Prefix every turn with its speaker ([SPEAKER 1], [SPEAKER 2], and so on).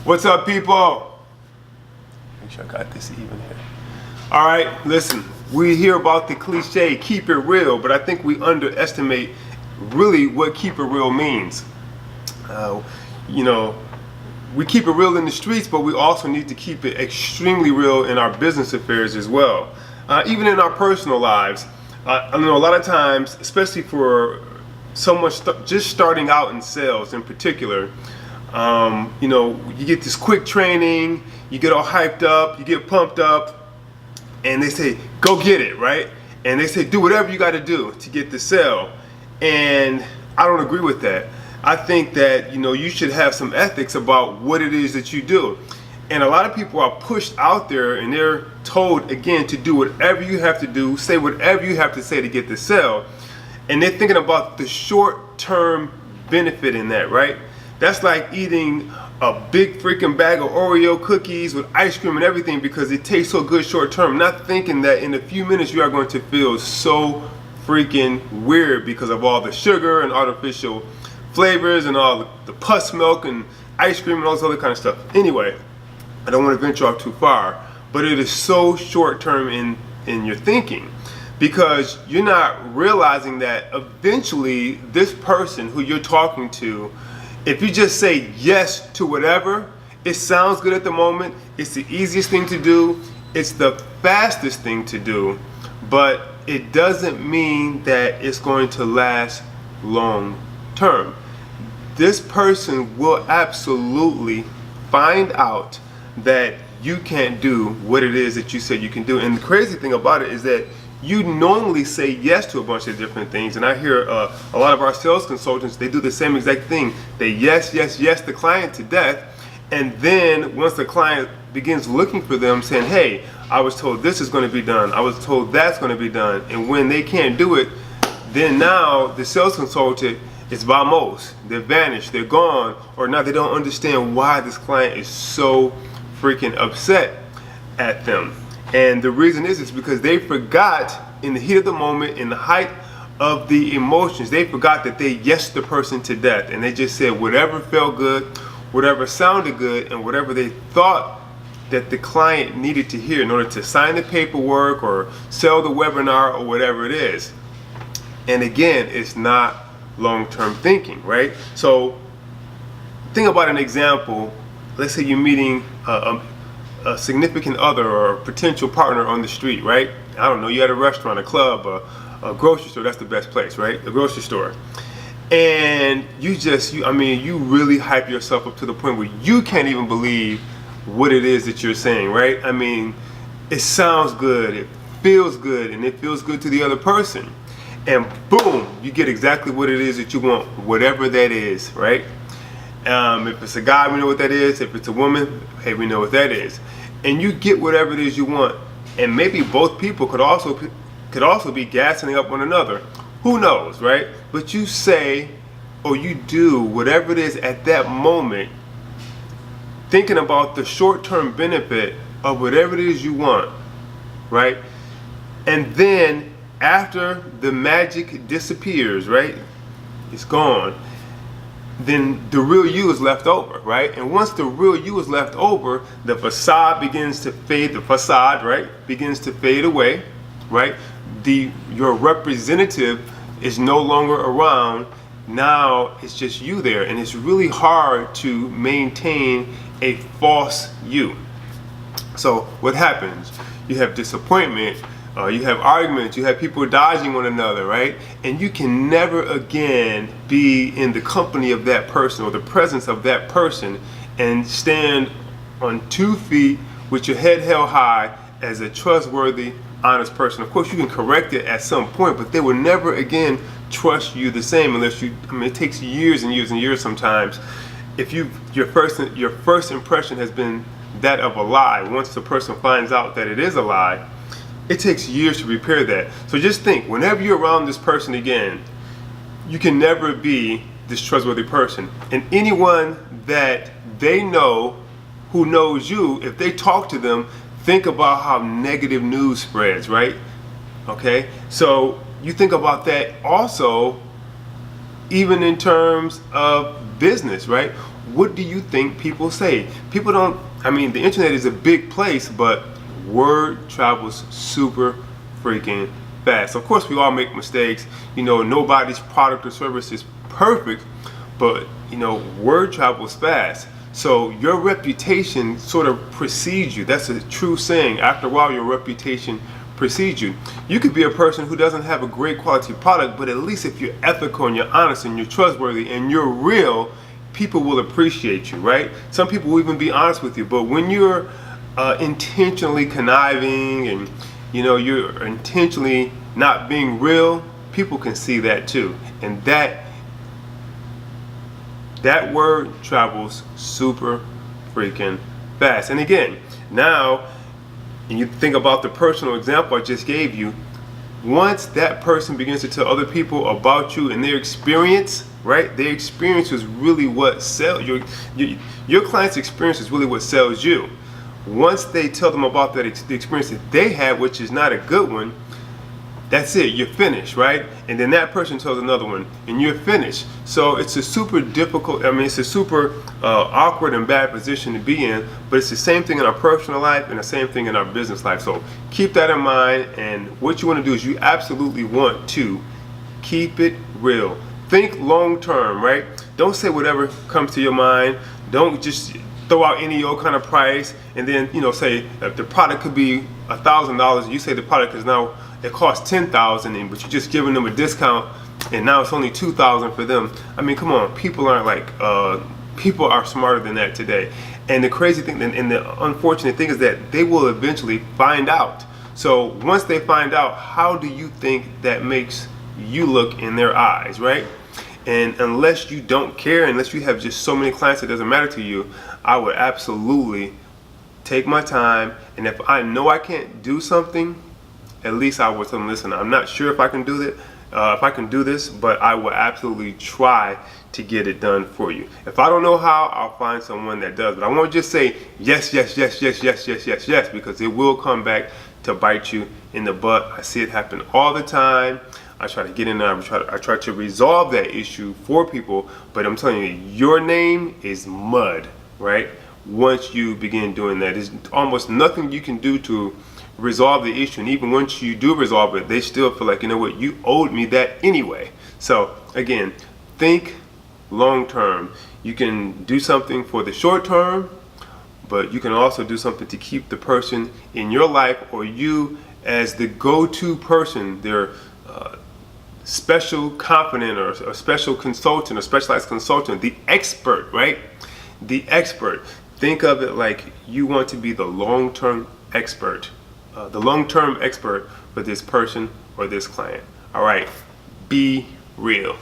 [SPEAKER 1] What's up, people? Make sure I got this even here. All right, listen, we hear about the cliche, keep it real, but I think we underestimate really what keep it real means. You know, we keep it real in the streets, but we also need to keep it extremely real in our business affairs as well. Even in our personal lives. I know a lot of times, especially for someone just starting out in sales in particular, you know, you get this quick training, you get all hyped up, you get pumped up, and they say, go get it, right? And they say, do whatever you got to do to get the sale. And I don't agree with that. I think that, you know, you should have some ethics about what it is that you do. And a lot of people are pushed out there and they're told, again, to do whatever you have to do, say whatever you have to say to get the sale. And they're thinking about the short-term benefit in that, right? That's like eating a big freaking bag of Oreo cookies with ice cream and everything because it tastes so good short-term, not thinking that in a few minutes you are going to feel so freaking weird because of all the sugar and artificial flavors and all the pus milk and ice cream and all this other kind of stuff. Anyway, I don't want to venture off too far, but it is so short-term in your thinking because you're not realizing that eventually this person who you're talking to, if you just say yes to whatever, it sounds good at the moment, it's the easiest thing to do, it's the fastest thing to do, but it doesn't mean that it's going to last long term. This person will absolutely find out that you can't do what it is that you said you can do. And the crazy thing about it is that you normally say yes to a bunch of different things, and I hear a lot of our sales consultants, they do the same exact thing. They yes the client to death, and then once the client begins looking for them saying, hey, I was told this is going to be done, I was told that's going to be done, and when they can't do it, then now the sales consultant is vamos, they're vanished, they're gone, or now they don't understand why this client is so freaking upset at them. And the reason is because they forgot in the heat of the moment, in the height of the emotions, they forgot that they yes the person to death, and they just said whatever felt good, whatever sounded good, and whatever they thought that the client needed to hear in order to sign the paperwork or sell the webinar or whatever it is. And again, it's not long-term thinking, right? So think about an example. Let's say you're meeting a significant other or a potential partner on the street, right? I don't know, you're at a restaurant, a club, a grocery store. That's the best place, right? The grocery store. And you really hype yourself up to the point where you can't even believe what it is that you're saying, right? I mean, it sounds good, it feels good, and it feels good to the other person. And boom, you get exactly what it is that you want, whatever that is, right? If it's a guy, we know what that is. If it's a woman, hey, we know what that is. And you get whatever it is you want. And maybe both people could also be gassing up one another. Who knows, right? But you say or you do whatever it is at that moment, thinking about the short-term benefit of whatever it is you want, right? And then after the magic disappears, right? It's gone. Then the real you is left over, right? And once the real you is left over, the facade begins to fade, right? Begins to fade away, right? Your representative is no longer around. Now it's just you there, and it's really hard to maintain a false you. So what happens? You have disappointment, you have arguments, you have people dodging one another, right? And you can never again be in the company of that person or the presence of that person and stand on 2 feet with your head held high as a trustworthy, honest person. Of course, you can correct it at some point, but they will never again trust you the same unless it takes years and years and years sometimes. If your first impression has been that of a lie, once the person finds out that it is a lie, it takes years to repair that. So just think, whenever you're around this person again, you can never be this trustworthy person. And anyone that they know who knows you, if they talk to them, think about how negative news spreads, right? Okay, so you think about that also, even in terms of business, right? what do you think people say? People don't, I mean, the internet is a big place, but word travels super freaking fast. Of course, we all make mistakes. You know, nobody's product or service is perfect, but you know, word travels fast. So your reputation sort of precedes you. That's a true saying. After a while, your reputation precedes you. You could be a person who doesn't have a great quality product, but at least if you're ethical and you're honest and you're trustworthy and you're real, people will appreciate you, right? Some people will even be honest with you. But when you're intentionally conniving and you know you're intentionally not being real, people can see that too. And that word travels super freaking fast. And again, now, and you think about the personal example I just gave you, once that person begins to tell other people about you and their experience, right? Their experience is really what sells your client's experience is really what sells you. Once they tell them about the experience that they had, which is not a good one, that's it, you're finished, right? And then that person tells another one, and you're finished. So it's a super difficult, I mean, it's a super awkward and bad position to be in, but it's the same thing in our personal life and the same thing in our business life. So keep that in mind, and what you want to do is you absolutely want to keep it real. Think long term, right? Don't say whatever comes to your mind. Don't just throw out any old kind of price, and then, you know, say if the product could be $1,000, you say the product is now, it costs $10,000, but you're just giving them a discount, and now it's only $2,000 for them. I mean, come on, people aren't like, people are smarter than that today. And the crazy thing, and the unfortunate thing is that they will eventually find out. So once they find out, how do you think that makes you look in their eyes, right? And unless you don't care, unless you have just so many clients it doesn't matter to you, I would absolutely take my time, and if I know I can't do something, at least I would tell them, listen, I'm not sure if I can do this, but I will absolutely try to get it done for you. If I don't know how, I'll find someone that does. But I won't just say yes, yes, yes, yes, yes, yes, yes, yes, because it will come back to bite you in the butt. I see it happen all the time. I try to get in there, I try to resolve that issue for people, but I'm telling you, your name is mud, right? Once you begin doing that, there's almost nothing you can do to resolve the issue, and even once you do resolve it, they still feel like, you know what, you owed me that anyway. So again, think long term. You can do something for the short term, but you can also do something to keep the person in your life, or you as the go-to person, their special confidant or a special consultant or specialized consultant, the expert, right? The expert. Think of it like you want to be the long-term expert. The long-term expert for this person or this client. All right, be real.